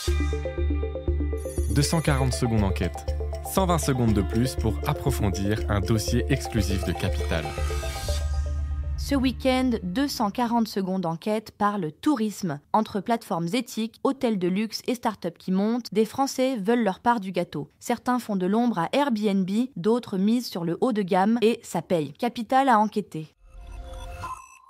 « 240 secondes enquête ». 120 secondes de plus pour approfondir un dossier exclusif de Capital. Ce week-end, 240 secondes enquête parle tourisme. Entre plateformes éthiques, hôtels de luxe et start-up qui montent, des Français veulent leur part du gâteau. Certains font de l'ombre à Airbnb, d'autres misent sur le haut de gamme et ça paye. Capital a enquêté.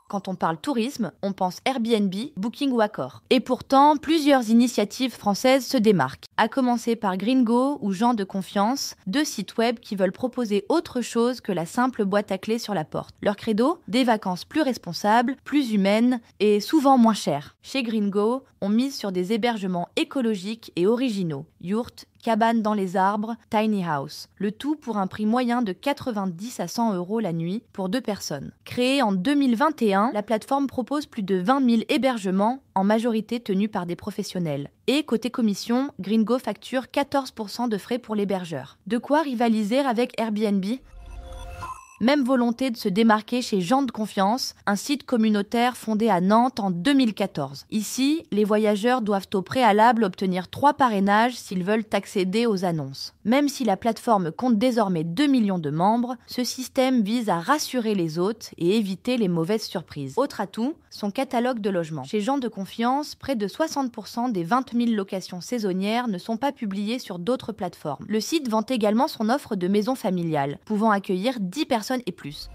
Quand on parle tourisme, on pense Airbnb, Booking ou Accor. Et pourtant, plusieurs initiatives françaises se démarquent. À commencer par Gringo ou Gens de Confiance, 2 sites web qui veulent proposer autre chose que la simple boîte à clés sur la porte. Leur credo, des vacances plus responsables, plus humaines et souvent moins chères. Chez Gringo, on mise sur des hébergements écologiques et originaux. Yourtes, cabanes dans les arbres, tiny house. Le tout pour un prix moyen de 90 à 100 € la nuit pour 2 personnes. Créée en 2021, la plateforme propose plus de 20 000 hébergements, en majorité tenus par des professionnels. Et côté commission, Gringo facture 14% de frais pour l'hébergeur. De quoi rivaliser avec Airbnb ? Même volonté de se démarquer chez Gens de Confiance, un site communautaire fondé à Nantes en 2014. Ici, les voyageurs doivent au préalable obtenir 3 parrainages s'ils veulent accéder aux annonces. Même si la plateforme compte désormais 2 millions de membres, ce système vise à rassurer les hôtes et éviter les mauvaises surprises. Autre atout, son catalogue de logements. Chez Gens de Confiance, près de 60% des 20 000 locations saisonnières ne sont pas publiées sur d'autres plateformes. Le site vante également son offre de maisons familiales, pouvant accueillir 10 personnes et plus.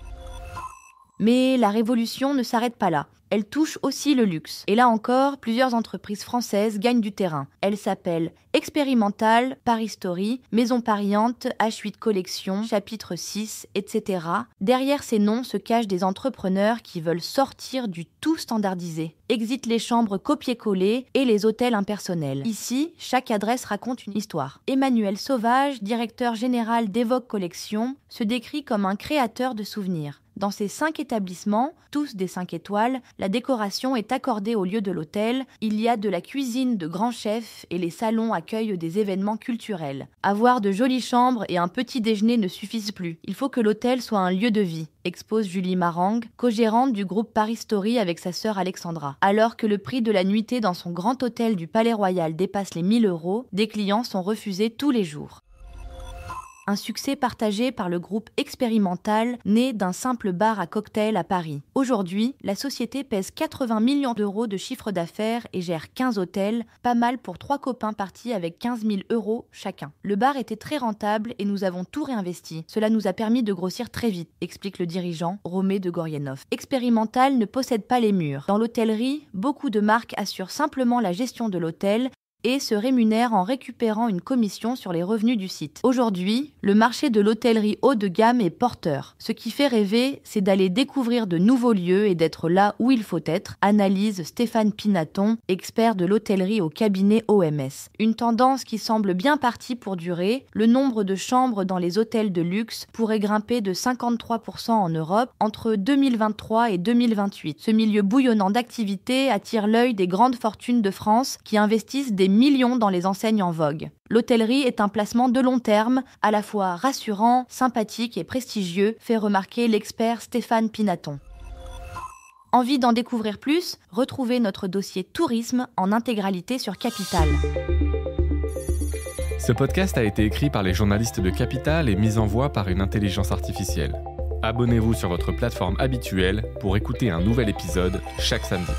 Mais la révolution ne s'arrête pas là. Elle touche aussi le luxe. Et là encore, plusieurs entreprises françaises gagnent du terrain. Elles s'appellent Expérimental, Paris Story, Maison Pariante, H8 Collection, Chapitre 6, etc. Derrière ces noms se cachent des entrepreneurs qui veulent sortir du tout standardisé. Exit les chambres copier-coller et les hôtels impersonnels. Ici, chaque adresse raconte une histoire. Emmanuel Sauvage, directeur général d'Evoque Collection, se décrit comme un créateur de souvenirs. Dans ces 5 établissements, tous des 5 étoiles, la décoration est accordée au lieu de l'hôtel, il y a de la cuisine de grands chefs et les salons accueillent des événements culturels. Avoir de jolies chambres et un petit déjeuner ne suffisent plus. Il faut que l'hôtel soit un lieu de vie, expose Julie Marang, co-gérante du groupe Paris Story avec sa sœur Alexandra. Alors que le prix de la nuitée dans son grand hôtel du Palais Royal dépasse les 1 000 €, des clients sont refusés tous les jours. Un succès partagé par le groupe Expérimental, né d'un simple bar à cocktail à Paris. Aujourd'hui, la société pèse 80 millions € de chiffre d'affaires et gère 15 hôtels, pas mal pour 3 copains partis avec 15 000 € chacun. Le bar était très rentable et nous avons tout réinvesti. Cela nous a permis de grossir très vite, explique le dirigeant, Romé de Gorienov. Expérimental ne possède pas les murs. Dans l'hôtellerie, beaucoup de marques assurent simplement la gestion de l'hôtel et se rémunèrent en récupérant une commission sur les revenus du site. Aujourd'hui, le marché de l'hôtellerie haut de gamme est porteur. Ce qui fait rêver, c'est d'aller découvrir de nouveaux lieux et d'être là où il faut être, analyse Stéphane Pinaton, expert de l'hôtellerie au cabinet OMS. Une tendance qui semble bien partie pour durer, le nombre de chambres dans les hôtels de luxe pourrait grimper de 53% en Europe entre 2023 et 2028. Ce milieu bouillonnant d'activité attire l'œil des grandes fortunes de France qui investissent des millions dans les enseignes en vogue. L'hôtellerie est un placement de long terme, à la fois rassurant, sympathique et prestigieux, fait remarquer l'expert Stéphane Pinaton. Envie d'en découvrir plus ? Retrouvez notre dossier tourisme en intégralité sur Capital. Ce podcast a été écrit par les journalistes de Capital et mis en voix par une intelligence artificielle. Abonnez-vous sur votre plateforme habituelle pour écouter un nouvel épisode chaque samedi.